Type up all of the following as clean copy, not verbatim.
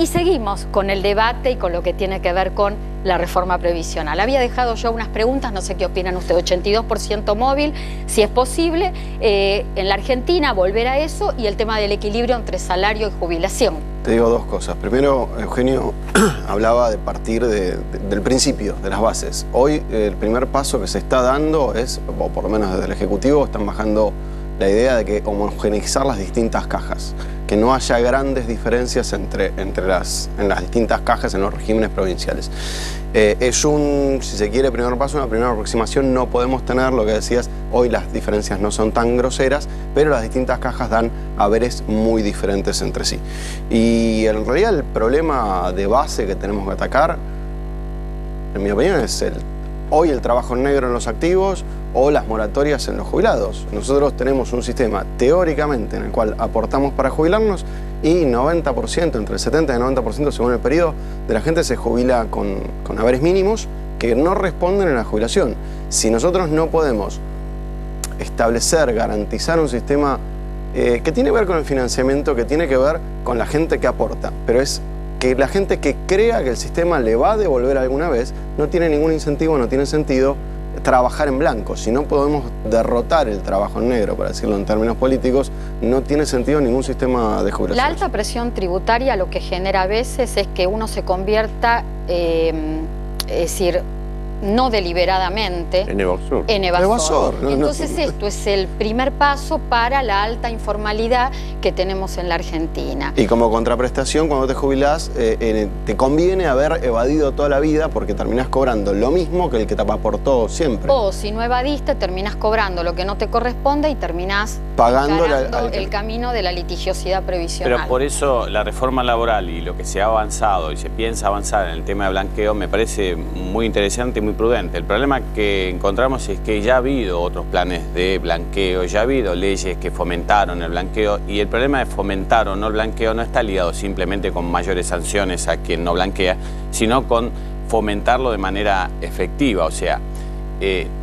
Y seguimos con el debate y con lo que tiene que ver con la reforma previsional. Había dejado yo unas preguntas, no sé qué opinan ustedes, 82% móvil, si es posible, en la Argentina volver a eso y el tema del equilibrio entre salario y jubilación. Te digo dos cosas. Primero, Eugenio hablaba de partir del principio, de las bases. Hoy el primer paso que se está dando es, o por lo menos desde el Ejecutivo, están bajando la idea de que homogeneizar las distintas cajas, que no haya grandes diferencias en las distintas cajas en los regímenes provinciales. Es un, si se quiere, primer paso, una primera aproximación. No podemos tener lo que decías, hoy las diferencias no son tan groseras, pero las distintas cajas dan haberes muy diferentes entre sí. Y en realidad el problema de base que tenemos que atacar, en mi opinión, es hoy el trabajo negro en los activos o las moratorias en los jubilados. Nosotros tenemos un sistema teóricamente en el cual aportamos para jubilarnos y 90%, entre el 70 y el 90% según el periodo de la gente se jubila con haberes mínimos que no responden a la jubilación. Si nosotros no podemos establecer, garantizar un sistema que tiene que ver con el financiamiento, que tiene que ver con la gente que aporta, pero es que la gente que crea que el sistema le va a devolver alguna vez, no tiene ningún incentivo, no tiene sentido trabajar en blanco. Si no podemos derrotar el trabajo en negro, para decirlo en términos políticos, no tiene sentido ningún sistema de jubilación. La alta presión tributaria lo que genera a veces es que uno se convierta, es decir, no deliberadamente, en evasor. Evasor. No, Entonces esto es el primer paso para la alta informalidad que tenemos en la Argentina. Y como contraprestación, cuando te jubilás, te conviene haber evadido toda la vida porque terminás cobrando lo mismo que el que te aportó siempre. O si no evadiste, terminás cobrando lo que no te corresponde y terminás pagando el camino de la litigiosidad previsional. Pero por eso la reforma laboral y lo que se ha avanzado y se piensa avanzar en el tema de blanqueo me parece muy interesante y muy prudente. El problema que encontramos es que ya ha habido otros planes de blanqueo, ya ha habido leyes que fomentaron el blanqueo, y el problema de fomentar o no el blanqueo no está ligado simplemente con mayores sanciones a quien no blanquea, sino con fomentarlo de manera efectiva. O sea,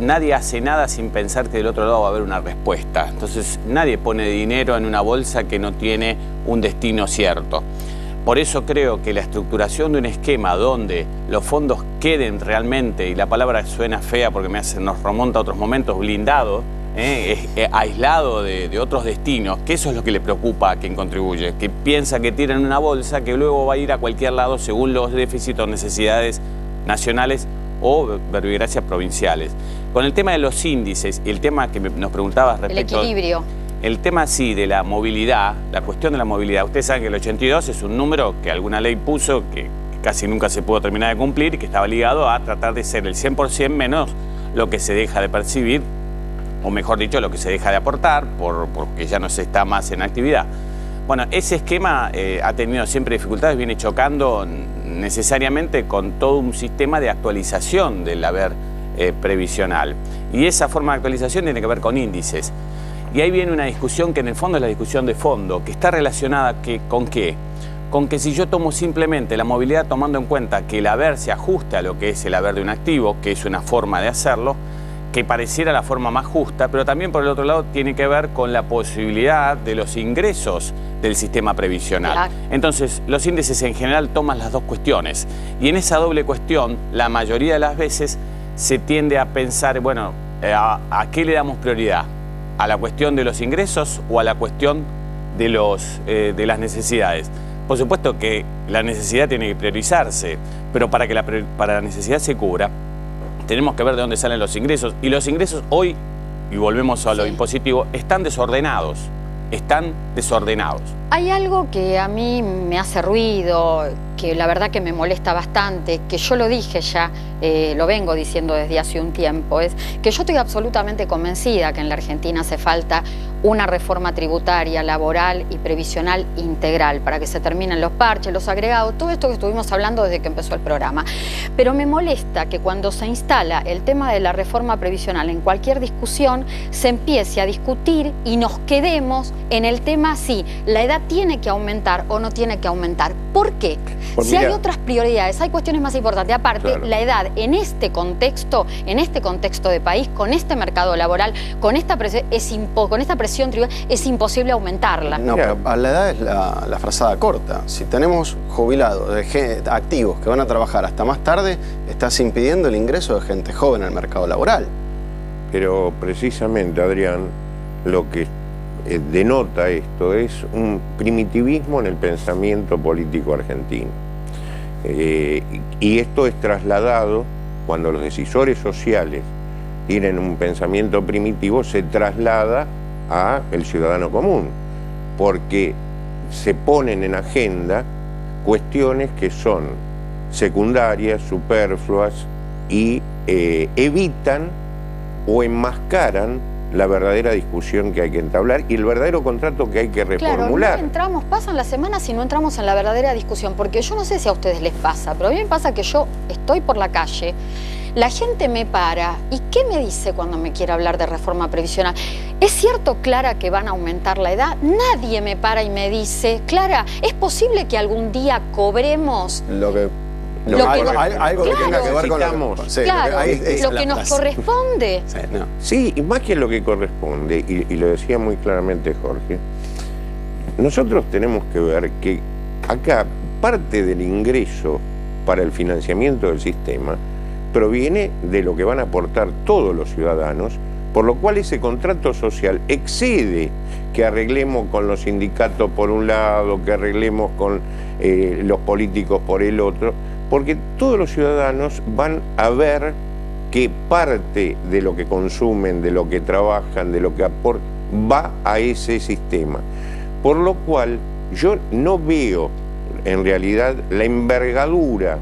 nadie hace nada sin pensar que del otro lado va a haber una respuesta. Entonces nadie pone dinero en una bolsa que no tiene un destino cierto. Por eso creo que la estructuración de un esquema donde los fondos queden realmente, y la palabra suena fea porque nos remonta a otros momentos, blindado, aislado de otros destinos, que eso es lo que le preocupa a quien contribuye, que piensa que tira en una bolsa que luego va a ir a cualquier lado según los déficits o necesidades nacionales o verbigracias provinciales. Con el tema de los índices y el tema que nos preguntabas respecto... El equilibrio. El tema sí de la movilidad, la cuestión de la movilidad. Ustedes saben que el 82 es un número que alguna ley puso que casi nunca se pudo terminar de cumplir y que estaba ligado a tratar de ser el 100% menos lo que se deja de percibir, o mejor dicho, lo que se deja de aportar porque ya no se está más en actividad. Bueno, ese esquema ha tenido siempre dificultades, viene chocando necesariamente con todo un sistema de actualización del haber previsional. Y esa forma de actualización tiene que ver con índices. Y ahí viene una discusión que en el fondo es la discusión de fondo, que está relacionada ¿con qué? Con que si yo tomo simplemente la movilidad tomando en cuenta que el haber se ajuste a lo que es el haber de un activo, que es una forma de hacerlo, que pareciera la forma más justa, pero también por el otro lado tiene que ver con la posibilidad de los ingresos del sistema previsional. Claro. Entonces, los índices en general toman las dos cuestiones. Y en esa doble cuestión, la mayoría de las veces se tiende a pensar, bueno, ¿a qué le damos prioridad? ¿A la cuestión de los ingresos o a la cuestión de las necesidades? Por supuesto que la necesidad tiene que priorizarse, pero para que la necesidad se cubra, tenemos que ver de dónde salen los ingresos. Y los ingresos hoy, y volvemos a lo impositivo, están desordenados. Están desordenados. Hay algo que a mí me hace ruido, que la verdad que me molesta bastante, que yo lo dije ya, lo vengo diciendo desde hace un tiempo, es que yo estoy absolutamente convencida que en la Argentina hace falta una reforma tributaria, laboral y previsional integral para que se terminen los parches, los agregados, todo esto que estuvimos hablando desde que empezó el programa. Pero me molesta que cuando se instala el tema de la reforma previsional en cualquier discusión, se empiece a discutir y nos quedemos en el tema si la edad tiene que aumentar o no tiene que aumentar. ¿Por qué? Pues si hay otras prioridades, hay cuestiones más importantes. Aparte, claro, la edad en este contexto de país, con este mercado laboral, con esta presión, tributaria, es imposible aumentarla. No, pero a la edad es la frazada corta. Si tenemos jubilados, activos que van a trabajar hasta más tarde, estás impidiendo el ingreso de gente joven al mercado laboral. Pero precisamente, Adrián, lo que denota esto es un primitivismo en el pensamiento político argentino. Y esto es trasladado, cuando los decisores sociales tienen un pensamiento primitivo, se traslada al ciudadano común, porque se ponen en agenda cuestiones que son secundarias, superfluas y evitan o enmascaran la verdadera discusión que hay que entablar y el verdadero contrato que hay que reformular. Claro, no entramos, pasan las semanas y no entramos en la verdadera discusión, porque yo no sé si a ustedes les pasa, pero a mí me pasa que yo estoy por la calle, la gente me para, ¿y qué me dice cuando me quiere hablar de reforma previsional? ¿Es cierto, Clara, que van a aumentar la edad? Nadie me para y me dice, Clara, ¿es posible que algún día cobremos algo que tenga que ver con lo que nos corresponde? Sí, y más que lo que corresponde, y lo decía muy claramente Jorge, nosotros tenemos que ver que acá parte del ingreso para el financiamiento del sistema proviene de lo que van a aportar todos los ciudadanos, por lo cual ese contrato social excede que arreglemos con los sindicatos por un lado, que arreglemos con los políticos por el otro, porque todos los ciudadanos van a ver que parte de lo que consumen, de lo que trabajan, de lo que aportan, va a ese sistema. Por lo cual yo no veo en realidad la envergadura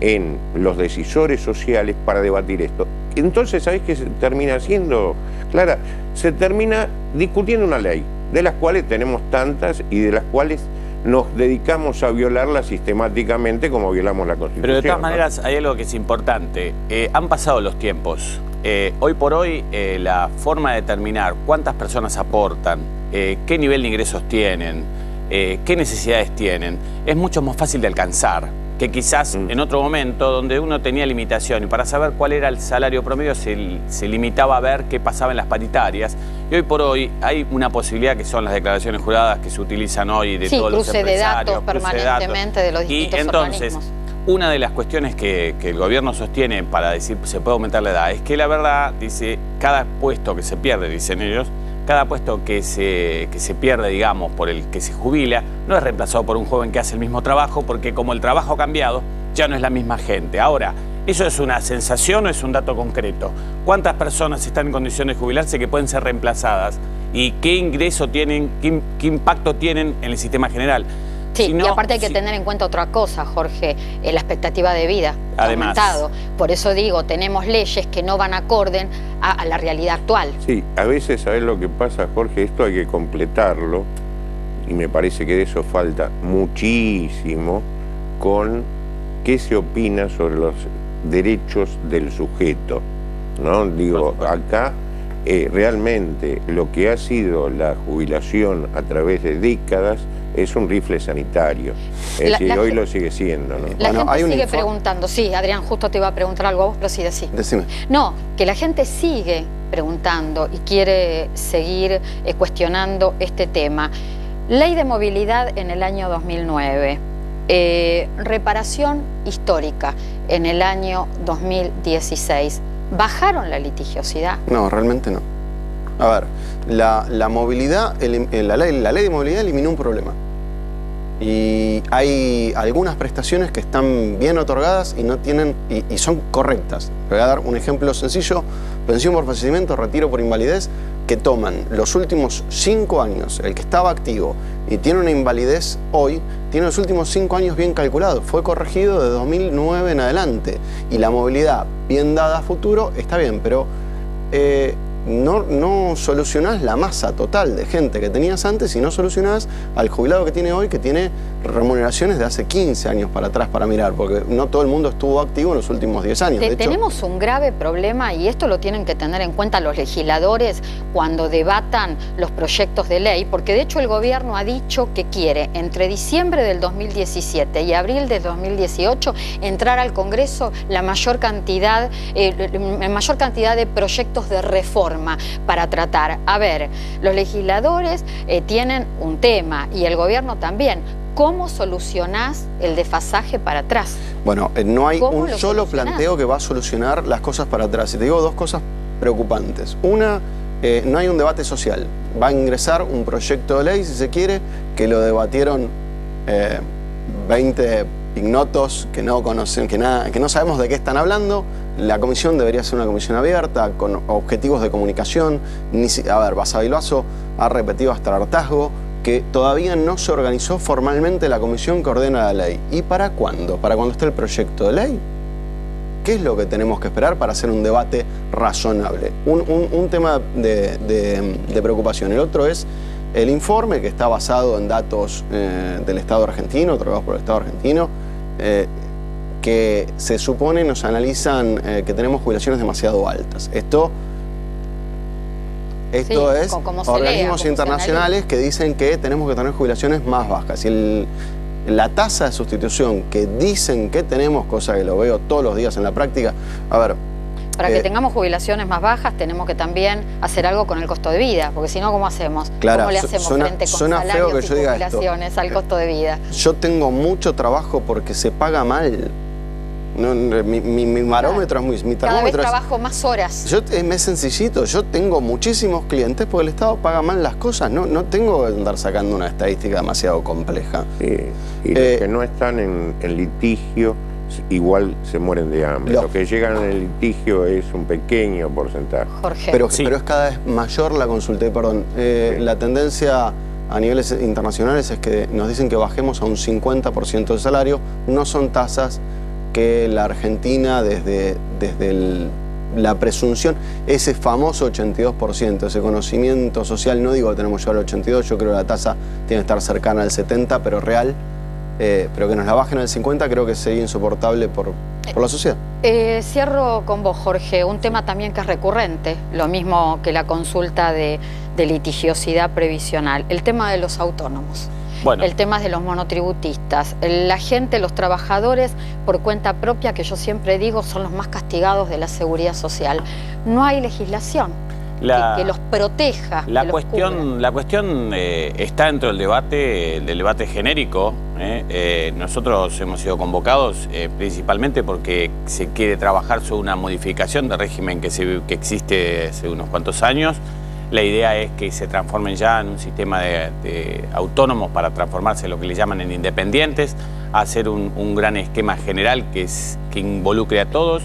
en los decisores sociales para debatir esto. Entonces, ¿sabés qué se termina haciendo, Clara? Se termina discutiendo una ley, de las cuales tenemos tantas y de las cuales nos dedicamos a violarla sistemáticamente como violamos la Constitución. Pero de todas maneras hay algo que es importante. Han pasado los tiempos. Hoy por hoy la forma de determinar cuántas personas aportan, qué nivel de ingresos tienen, qué necesidades tienen, es mucho más fácil de alcanzar que quizás en otro momento donde uno tenía limitación y para saber cuál era el salario promedio se limitaba a ver qué pasaba en las paritarias. Y hoy por hoy hay una posibilidad que son las declaraciones juradas que se utilizan hoy de todos los empresarios. Cruce de datos permanentemente de los distintos organismos. Y entonces, una de las cuestiones que el gobierno sostiene para decir se puede aumentar la edad es que la verdad, dice, cada puesto que se pierde, dicen ellos, cada puesto que se pierde, digamos, por el que se jubila, no es reemplazado por un joven que hace el mismo trabajo, porque como el trabajo ha cambiado, ya no es la misma gente. Ahora, ¿eso es una sensación o es un dato concreto? ¿Cuántas personas están en condiciones de jubilarse que pueden ser reemplazadas? ¿Y qué ingreso tienen, qué impacto tienen en el sistema general? Sí, y aparte hay que tener en cuenta otra cosa, Jorge, la expectativa de vida ha aumentado. Por eso digo, tenemos leyes que no van acorde a la realidad actual. Sí, a veces, ¿sabés lo que pasa, Jorge? Esto hay que completarlo, y me parece que de eso falta muchísimo, con qué se opina sobre los derechos del sujeto, ¿no? Digo, acá realmente lo que ha sido la jubilación a través de décadas es un rifle sanitario. Es decir, hoy lo sigue siendo, ¿no? La gente sigue preguntando. Sí, Adrián, justo te iba a preguntar algo a vos, pero sí, decí. Decime. No, que la gente sigue preguntando y quiere seguir cuestionando este tema. Ley de movilidad en el año 2009. Reparación histórica en el año 2016. ¿Bajaron la litigiosidad? No, realmente no. A ver, la movilidad, la ley de movilidad eliminó un problema. Y hay algunas prestaciones que están bien otorgadas y no tienen y son correctas. Voy a dar un ejemplo sencillo: pensión por fallecimiento, retiro por invalidez, que toman los últimos 5 años, el que estaba activo y tiene una invalidez hoy, tiene los últimos 5 años bien calculados. Fue corregido de 2009 en adelante. Y la movilidad bien dada a futuro está bien, pero no solucionás la masa total de gente que tenías antes y no solucionás al jubilado que tiene hoy, que tiene remuneraciones de hace 15 años para atrás para mirar, porque no todo el mundo estuvo activo en los últimos 10 años. De hecho, tenemos un grave problema, y esto lo tienen que tener en cuenta los legisladores cuando debatan los proyectos de ley, porque de hecho el gobierno ha dicho que quiere entre diciembre del 2017 y abril del 2018 entrar al Congreso la mayor cantidad de proyectos de reforma para tratar. A ver, los legisladores tienen un tema y el gobierno también. ¿Cómo solucionás el desfasaje para atrás? Bueno, no hay un solo planteo que va a solucionar las cosas para atrás. Y te digo dos cosas preocupantes. Una, no hay un debate social. Va a ingresar un proyecto de ley, si se quiere, que lo debatieron 20 ignotos que no conocen, que no sabemos de qué están hablando. La comisión debería ser una comisión abierta, con objetivos de comunicación. A ver, Basavilbaso ha repetido hasta el hartazgo que todavía no se organizó formalmente la comisión que ordena la ley. ¿Y para cuándo? ¿Para cuando esté el proyecto de ley? ¿Qué es lo que tenemos que esperar para hacer un debate razonable? Un tema de preocupación. El otro es el informe, que está basado en datos del Estado argentino, otorgados por el Estado argentino, que se supone nos analizan que tenemos jubilaciones demasiado altas. Esto sí, es organismos internacionales que dicen que tenemos que tener jubilaciones más bajas. Y la tasa de sustitución que dicen que tenemos, cosa que lo veo todos los días en la práctica, a ver... Para que tengamos jubilaciones más bajas tenemos que también hacer algo con el costo de vida, porque si no, ¿cómo hacemos? Claro, ¿Cómo le hacemos frente con salarios y jubilaciones al costo de vida? Yo tengo mucho trabajo porque se paga mal. No, mi barómetro es muy... Mi cada vez trabajo más horas. Es sencillito. Yo tengo muchísimos clientes porque el Estado paga mal las cosas. No tengo que andar sacando una estadística demasiado compleja. Sí. Y los que no están en litigio igual se mueren de hambre. Los que llegan en el litigio es un pequeño porcentaje. Jorge. Pero es cada vez mayor la consulta. Perdón. La tendencia a niveles internacionales es que nos dicen que bajemos a un 50% del salario. No son tasas que la Argentina, desde la presunción, ese famoso 82%, ese conocimiento social, no digo que tenemos que llegar al 82%, yo creo que la tasa tiene que estar cercana al 70%, pero real, pero que nos la bajen al 50% creo que sería insoportable por la sociedad. Cierro con vos, Jorge, un tema también que es recurrente, lo mismo que la consulta de litigiosidad previsional, el tema de los autónomos. Bueno. El tema de los monotributistas, la gente, los trabajadores por cuenta propia, que yo siempre digo son los más castigados de la seguridad social. No hay legislación que los proteja. La cuestión está dentro del debate genérico. Nosotros hemos sido convocados principalmente porque se quiere trabajar sobre una modificación del régimen que existe hace unos cuantos años. La idea es que se transformen ya en un sistema de autónomos para transformarse en lo que le llaman en independientes, hacer un gran esquema general que involucre a todos.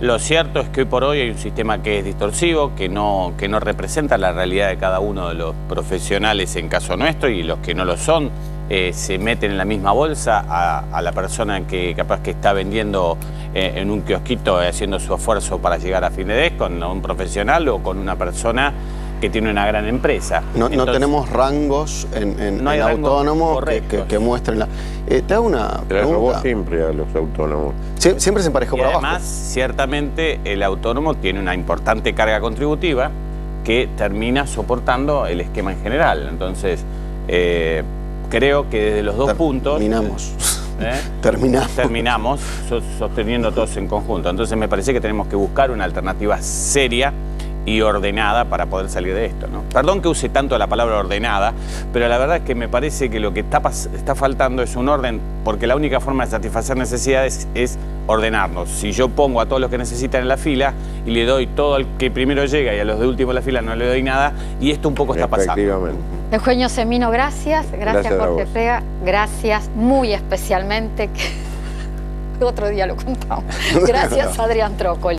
Lo cierto es que hoy por hoy hay un sistema que es distorsivo, que no representa la realidad de cada uno de los profesionales en caso nuestro, y los que no lo son se meten en la misma bolsa a la persona que capaz que está vendiendo en un kiosquito haciendo su esfuerzo para llegar a fin de mes, con un profesional o con una persona que tiene una gran empresa. Entonces, no tenemos rangos en autónomos que muestren la... te hago una pregunta. Robó siempre a los autónomos. Siempre se emparejó por abajo. Además, ciertamente, el autónomo tiene una importante carga contributiva que termina soportando el esquema en general. Entonces, creo que desde los dos puntos... Terminamos sosteniendo todos en conjunto. Entonces, me parece que tenemos que buscar una alternativa seria y ordenada para poder salir de esto, ¿no? Perdón que use tanto la palabra ordenada, pero la verdad es que me parece que lo que está faltando es un orden, porque la única forma de satisfacer necesidades es ordenarnos. Si yo pongo a todos los que necesitan en la fila y le doy todo al que primero llega y a los de último en la fila no le doy nada, y esto un poco está pasando. Eugenio Semino, gracias Jorge Frega, gracias muy especialmente, que otro día lo contamos. Gracias Adrián Trócoli.